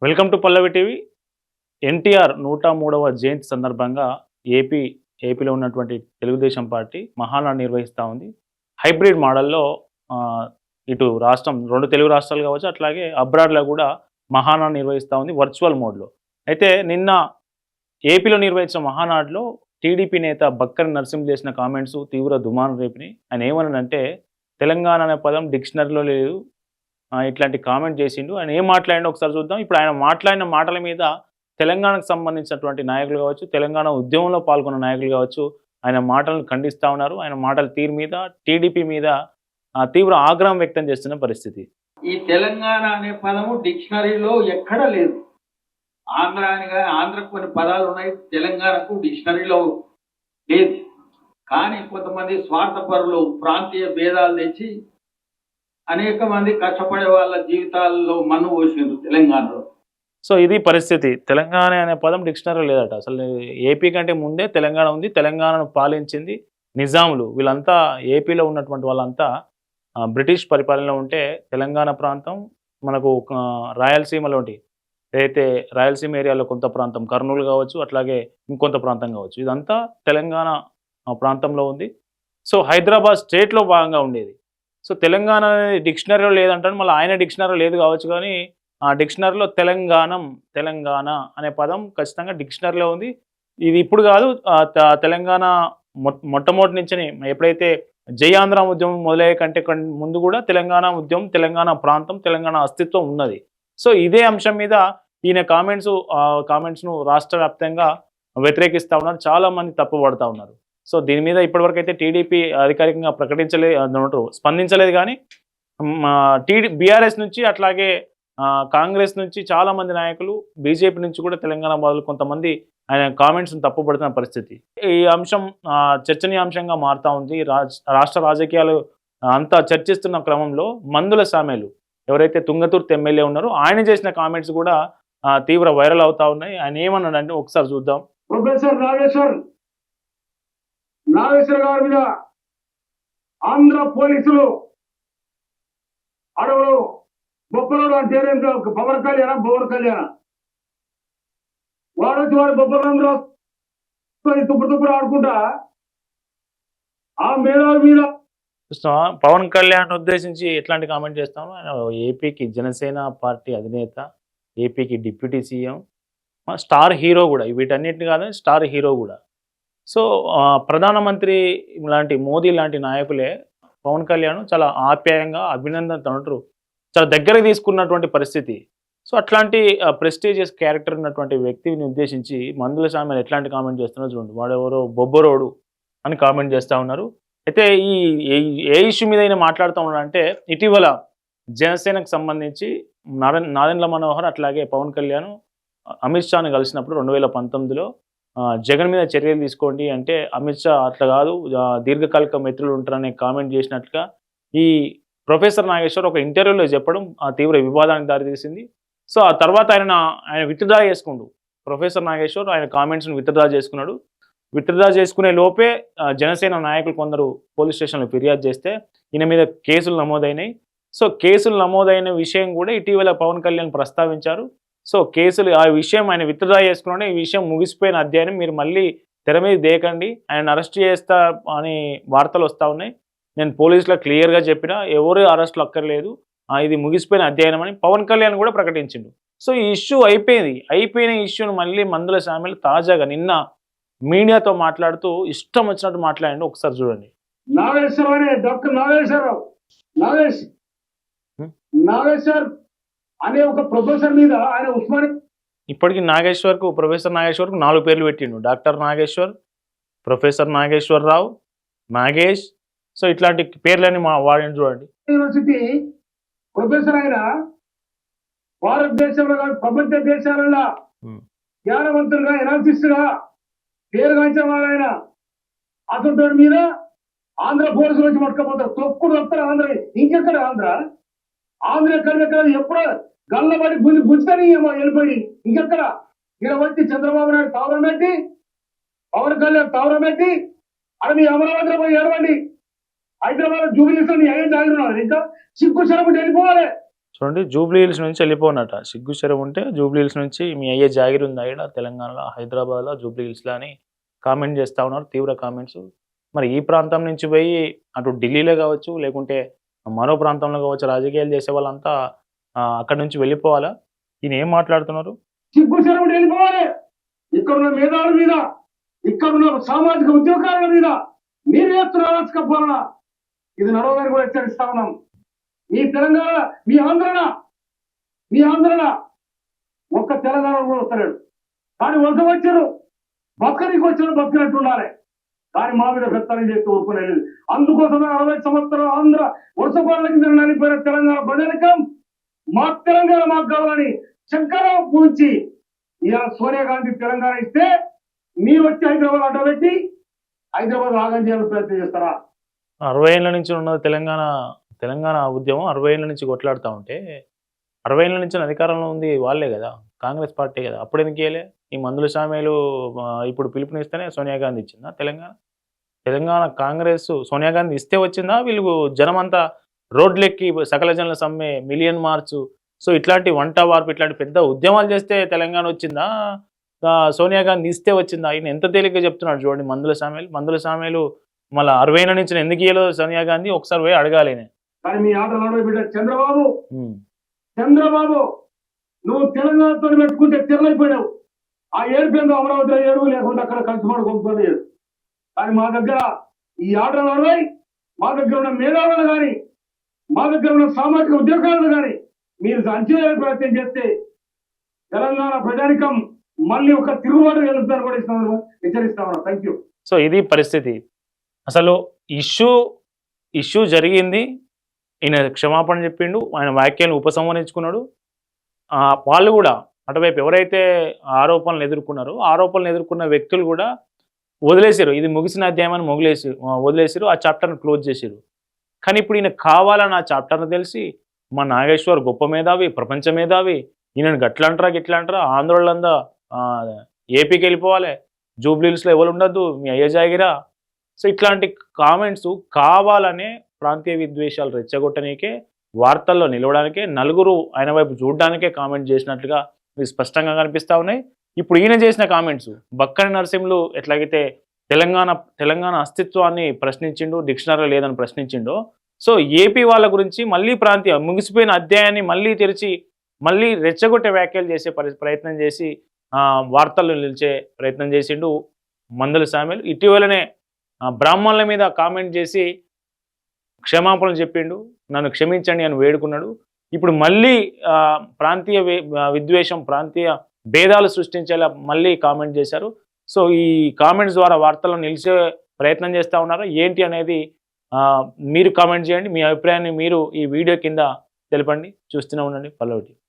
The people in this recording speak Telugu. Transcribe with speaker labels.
Speaker 1: Welcome to Pallavi TV. NTR 103వ జయంతి సందర్భంగా ఏపీ ఏపీలో ఉన్నటువంటి తెలుగుదేశం పార్టీ మహానాడు నిర్వహిస్తూ ఉంది. హైబ్రిడ్ మోడల్లో ఇటు రాష్ట్రం 2 తెలుగు రాష్ట్రాలు కావచ్చు, అట్లాగే అబ్రాడ్లో కూడా మహానాడు నిర్వహిస్తూ ఉంది వర్చువల్ మోడ్లో. అయితే నిన్న ఏపీలో నిర్వహించిన మహానాడులో టీడీపీ నేత బక్కని నరసింహ చేసిన కామెంట్స్ తీవ్ర దుమారం రేపినాయి. ఆయన ఏమన్నాడంటే తెలంగాణ అనే పదం డిక్షనరీలో లేదు, ఇట్లాంటి కామెంట్ చేసిండు. ఆయన ఏం మాట్లాడిండో ఒకసారి చూద్దాం. ఇప్పుడు ఆయన మాట్లాడిన మాటల మీద తెలంగాణకు సంబంధించినటువంటి నాయకులు కావచ్చు, తెలంగాణ ఉద్యమంలో పాల్గొన్న నాయకులు కావచ్చు, ఆయన మాటలను ఖండిస్తూ ఉన్నారు. ఆయన మాటల తీరు మీద టీడీపీ మీద తీవ్ర ఆగ్రహం వ్యక్తం చేస్తున్న పరిస్థితి.
Speaker 2: ఈ తెలంగాణ అనే పదము డిక్షనరీలో ఎక్కడ లేదు. ఆంధ్ర అని ఆంధ్రకు కొన్ని పదాలు ఉన్నాయి, తెలంగాణకు డిక్షనరీలో లేదు. కానీ కొంతమంది స్వార్థపరులు ప్రాంతీయ భేదాలు తెచ్చి అనేక మంది కష్టపడే వాళ్ళ జీవితాల్లో మన్ను పోసిండ్రు తెలంగాణలో.
Speaker 1: సో ఇది పరిస్థితి. తెలంగాణ అనే పదం డిక్షనరీ లేదట. అసలు ఏపీ కంటే ముందే తెలంగాణ ఉంది. తెలంగాణను పాలించింది నిజాములు. వీళ్ళంతా ఏపీలో ఉన్నటువంటి వాళ్ళంతా బ్రిటిష్ పరిపాలనలో ఉంటే తెలంగాణ ప్రాంతం మనకు రాయలసీమలోంటి ఏదైతే రాయలసీమ ఏరియాలో కొంత ప్రాంతం కర్నూలు కావచ్చు, అట్లాగే ఇంకొంత ప్రాంతం కావచ్చు, ఇదంతా తెలంగాణ ప్రాంతంలో ఉంది. సో హైదరాబాద్ స్టేట్లో భాగంగా ఉండేది. సో తెలంగాణ అనేది డిక్షనరీలో లేదంటాను. మళ్ళీ ఆయన డిక్షనరీలో లేదు కావచ్చు, కానీ ఆ డిక్షనరీలో తెలంగాణ అనే పదం ఖచ్చితంగా డిక్షనరీలో ఉంది. ఇది ఇప్పుడు కాదు, తెలంగాణ మొట్టమొదటి నుంచి ఎప్పుడైతే జై ఆంధ్ర ఉద్యమం మొదలయ్యే కంటే ముందు కూడా తెలంగాణ ఉద్యమం, తెలంగాణ ప్రాంతం, తెలంగాణ అస్తిత్వం ఉన్నది. సో ఇదే అంశం మీద ఈయన కామెంట్స్ను రాష్ట్ర వ్యాప్తంగా వ్యతిరేకిస్తూ ఉన్నారు. చాలామంది తప్పుపడతా ఉన్నారు. సో దీని మీద ఇప్పటివరకు అయితే టీడీపీ అధికారికంగా స్పందించలేదు. కానీ బీఆర్ఎస్ నుంచి అట్లాగే కాంగ్రెస్ నుంచి చాలామంది నాయకులు, బీజేపీ నుంచి కూడా తెలంగాణ బాధలు కొంతమంది ఆయన కామెంట్స్ను తప్పుపడుతున్న పరిస్థితి. ఈ అంశం చర్చనీయాంశంగా మారుతూ ఉంది. రాష్ట్ర రాజకీయాలు అంతా చర్చిస్తున్న క్రమంలో మందుల సామేలు ఎవరైతే తుంగతుర్తి ఎమ్మెల్యే ఉన్నారో ఆయన చేసిన కామెంట్స్ కూడా తీవ్ర వైరల్ అవుతా ఉన్నాయి. ఆయన ఏమన్నాడంటే ఒకసారి చూద్దాం.
Speaker 3: ప్రొఫెసర్ నాగేశ్వర గారి మీద ఆంధ్ర పోలీసులు అడవులు బొప్పరోడు అంటే పవన్ కళ్యాణ వాడు వచ్చి వాడు బొప్పరామరావు తుప్పుడు ఆడుకుంటా ఆ మేధావి మీద
Speaker 1: పవన్ కళ్యాణ్ ఉద్దేశించి ఎట్లాంటి కామెంట్ చేస్తాము. ఆయన ఏపీకి జనసేన పార్టీ అధినేత, ఏపీకి డిప్యూటీ సీఎం, స్టార్ హీరో కూడా. వీటన్నిటిని కాదని స్టార్ హీరో కూడా. సో ప్రధానమంత్రి లాంటి మోదీ లాంటి నాయకులే పవన్ కళ్యాణ్ చాలా ఆప్యాయంగా అభినందనతో చాలా దగ్గరకు తీసుకున్నటువంటి పరిస్థితి. సో అట్లాంటి ప్రెస్టీజియస్ క్యారెక్టర్ ఉన్నటువంటి వ్యక్తిని ఉద్దేశించి మందుల సామెలు ఎట్లాంటి కామెంట్ చేస్తున్నారో చూడండి. వాడెవరో బొబ్బరోడు అని కామెంట్ చేస్తూ ఉన్నారు. అయితే ఏ ఇష్యూ మీద అయినా మాట్లాడుతూ ఉన్నారంటే ఇటీవల జనసేనకు సంబంధించి నాదెండ్ల మనోహర్ అట్లాగే పవన్ కళ్యాణ్ అమిత్ షాను కలిసినప్పుడు 2019లో జగన్ మీద చర్యలు తీసుకోండి అంటే అమిత్ షా అట్లా కాదు, దీర్ఘకాలిక మిత్రులు ఉంటారనే కామెంట్ చేసినట్లుగా ఈ ప్రొఫెసర్ నాగేశ్వర్ ఒక ఇంటర్వ్యూలో చెప్పడం తీవ్ర వివాదానికి దారితీసింది. సో ఆ తర్వాత ఆయన విత్డ్రా చేసుకుండు. ప్రొఫెసర్ నాగేశ్వర్ ఆయన కామెంట్స్ను విత్డ్రా చేసుకున్నాడు. విత్డ్రా చేసుకునే లోపే జనసేన నాయకులు కొందరు పోలీస్ స్టేషన్లో ఫిర్యాదు చేస్తే ఈయన మీద కేసులు నమోదైనాయి. సో కేసులు నమోదైన విషయం కూడా ఇటీవల పవన్ కళ్యాణ్ ప్రస్తావించారు. సో కేసులు ఆ విషయం ఆయన విత్డ్రా చేసుకున్నాడు. ఈ విషయం ముగిసిపోయిన అధ్యాయం, మీరు మళ్ళీ తెర మీద దేకండి, ఆయన అరెస్ట్ చేస్తా అని వార్తలు వస్తూ ఉన్నాయి. నేను పోలీసులకు క్లియర్గా చెప్పినా ఎవరు అరెస్టులు అక్కర్లేదు, ఇది ముగిసిపోయిన అధ్యయనం అని పవన్ కళ్యాణ్ కూడా ప్రకటించిండు. సో ఈ ఇష్యూ అయిపోయిన ఇష్యూను మళ్ళీ మందుల సామెలు తాజాగా నిన్న మీడియాతో మాట్లాడుతూ ఇష్టం వచ్చినట్టు మాట్లాడండి. ఒకసారి చూడండి.
Speaker 3: డాక్టర్ నాగేశ్వర్ అనే ఒక ప్రొఫెసర్ మీద ఆయన
Speaker 1: ఇప్పటికీ ప్రొఫెసర్ నాగేశ్వర్కు 4 పేర్లు పెట్టిండు. డాక్టర్ నాగేశ్వర్, ప్రొఫెసర్ నాగేశ్వర్ రావు, నాగేష్. సో ఇట్లాంటి పేర్లని వాడిని చూడండి.
Speaker 3: యూనివర్సిటీ ప్రొఫెసర్ ఆయన భారతదేశంలో ప్రపంచ దేశాలలో జ్ఞానవంతులుగా ఎనాలిసిస్ట్ గా పేరుగాంచిన వాడు ఆయన. అతని మీద ఆంధ్ర పోలీసులు వచ్చి పట్టుకపోతారు, తొక్కుడు వస్తారు. ఇంకెక్కడ ఆంధ్ర ఎక్కడ ఎప్పుడో గల్లబడి గుంజుతాని వెళ్ళిపోయి ఇంకెక్కడ ఇక్కడ వచ్చి చంద్రబాబు నాయుడు తావరం పెట్టి, పవన్ కళ్యాణ్ తావరం పెట్టి అది మీ అమరావతిలో పోయి ఏడవండి. హైదరాబాద్ జూబిలీస్ లో నీ అయ్యే జాగిరి ఉన్నారు. ఇంకా సిగ్గు శరపు వెళ్ళిపోవాలి.
Speaker 1: చూడండి, జూబ్లీ హిల్స్ నుంచి వెళ్ళిపోనట. సిగ్గుశరం ఉంటే జూబ్లీ హిల్స్ నుంచి మీ అయ్యే జాగిరి ఉందా ఈడ తెలంగాణలో, హైదరాబాద్లో, జూబ్లీ హిల్స్లో అని కామెంట్ చేస్తూ ఉన్నారు, తీవ్ర కామెంట్స్. మరి ఈ ప్రాంతం నుంచి పోయి అటు ఢిల్లీలో కావచ్చు, లేకుంటే మరో ప్రాంతంలో కావచ్చు, రాజకీయాలు చేసే వాళ్ళంతా అక్కడి నుంచి వెళ్ళిపోవాలా? ఈయన ఏం మాట్లాడుతున్నారు?
Speaker 3: సిగ్గుశరం వెళ్ళిపోవాలి. ఇక్కడున్న మేధావుల మీద, ఇక్కడున్న సామాజిక ఉద్యోగాల మీద మీరు చేస్తున్న అరాచక పాలన ఇది నడవదని కూడా హెచ్చరిస్తా ఉన్నాం. మీ తెలంగాణ, మీ ఆంధ్రన ఒక్క తెలంగాణ కూడా వస్తలేడు. కానీ వలస వచ్చారు, బతకనికి వచ్చారు, బతికినట్టు ఉండాలి. కానీ మా మీద పెత్తనం చేస్తూ ఊరుకునేది. అందుకోసమే 60 సంవత్సరాలు ఆంధ్ర వలస పాలన కింద నడిపోయిన తెలంగాణ ప్రజానికం మా తెలంగాణ మాకు కావాలని శంకరం పూర్చి ఇలా సోనియా గాంధీ తెలంగాణ ఇస్తే మీరు వచ్చి హైదరాబాద్ అడ్డబెట్టి హైదరాబాద్ ఆగం చేయాలని ప్రయత్నం చేస్తారా?
Speaker 1: 60 ఏళ్ళ నుంచి ఉన్నది తెలంగాణ ఉద్యమం. 60 ఏళ్ళ నుంచి కొట్లాడుతూ ఉంటే 60 ఏళ్ళ నుంచి అధికారంలో ఉంది వాళ్ళే కదా, కాంగ్రెస్ పార్టీ కదా. అప్పుడు ఎందుకు వేయలే? ఈ మందుల సామేలు ఇప్పుడు పిలుపునిస్తేనే సోనియా గాంధీ ఇచ్చిందా తెలంగాణ కాంగ్రెస్ సోనియా గాంధీ ఇస్తే వచ్చిందా? వీళ్ళు జనమంతా రోడ్లెక్కి సకల జనుల సమ్మె, మిలియన్ మార్చు, సో ఇట్లాంటి వంట వార్పు, ఇట్లాంటి పెద్ద ఉద్యమాలు చేస్తే తెలంగాణ వచ్చిందా? సోనియా గాంధీ ఇస్తే వచ్చిందా? ఆయన ఎంత తేలిగ్గా చెప్తున్నాడు చూడండి. మందుల సామేలు మళ్ళీ 60 ఏళ్ళ నుంచి ఎందుకు ఇయ్యలో సోనియా గాంధీ ఒకసారి పోయి అడగాలి.
Speaker 3: కానీ మీ ఆట బిడ్డ చంద్రబాబు నువ్వు తెలంగాణతో పెట్టుకుంటే తెరలైపోయావు. ఆ ఏడుపేందో అమరావతిలో ఏడు, లేకుండా అక్కడ కలిసిమాడు కొనుక్కొని ఏడు. కానీ మా దగ్గర ఈ ఆటలు నడవాయి. మా దగ్గర ఉన్న మేధావులను కానీ, మా దగ్గర ఉన్న సామాజిక ఉద్యోగాలను కానీ మీరు అంచనా ప్రయత్నం చేస్తే తెలంగాణ ప్రజానికం మళ్ళీ ఒక తిరుగుబాటు వెళ్తారు కూడా హెచ్చరిస్తా ఉన్నా. Thank you.
Speaker 1: సో ఇది పరిస్థితి. అసలు ఇష్యూ జరిగింది, ఈయన క్షమాపణ చెప్పిండు, ఆయన వ్యాఖ్యలను ఉపసంహరించుకున్నాడు. వాళ్ళు కూడా అటువైపు ఎవరైతే ఆరోపణలు ఎదుర్కొన్న వ్యక్తులు కూడా వదిలేసారు. ఇది ముగిసిన అధ్యాయం అని వదిలేసారు. ఆ చాప్టర్ని క్లోజ్ చేసారు. కానీ ఇప్పుడు ఈయన కావాలని ఆ చాప్టర్ని తెలిసి మా నాగేశ్వర్ గొప్ప మేధావి, ప్రపంచ మేధావి, ఈయనను గిట్లంటారా, ఆంధ్రోళ్ళందా ఏపీకి వెళ్ళిపోవాలి, జూబ్లీహిల్స్లో ఎవరు ఉండద్దు, మీ అయ్య జాగిరా. సో ఇట్లాంటి కామెంట్స్ కావాలనే ప్రాంతీయ విద్వేషాలు రెచ్చగొట్టడానికే, వార్తల్లో నిలవడానికే, నలుగురు ఆయన వైపు చూడడానికే కామెంట్ చేసినట్లుగా ఇవి స్పష్టంగా కనిపిస్తూ ఉన్నాయి. ఇప్పుడు ఈయన చేసిన కామెంట్స్, బక్కని నరసింహులు ఎట్లాగైతే తెలంగాణ అస్తిత్వాన్ని ప్రశ్నించిండు, డిక్షనరీ లేదని ప్రశ్నించిండో, సో ఏపీ వాళ్ళ గురించి మళ్ళీ ప్రాంతీయ ముగిసిపోయిన అధ్యాయాన్ని మళ్ళీ తెరిచి మళ్ళీ రెచ్చగొట్టే వ్యాఖ్యలు చేసే ప్రయత్నం చేసి వార్తల్లో నిలిచే ప్రయత్నం చేసిండు మందుల సామేలు. ఇటీవలనే బ్రాహ్మణుల మీద కామెంట్ చేసి క్షమాపణలు చెప్పిండు, నన్ను క్షమించండి అని వేడుకున్నాడు. ఇప్పుడు మళ్ళీ ప్రాంతీయ విద్వేషం, ప్రాంతీయ భేదాలు సృష్టించేలా మళ్ళీ కామెంట్ చేశారు. సో ఈ కామెంట్స్ ద్వారా వార్తల్లో నిలిచే ప్రయత్నం చేస్తూ ఉన్నారు. ఏంటి అనేది మీరు కామెంట్ చేయండి. మీ అభిప్రాయాన్ని మీరు ఈ వీడియో కింద తెలపండి. చూస్తూనే ఉండండి పల్లవి టీవీ.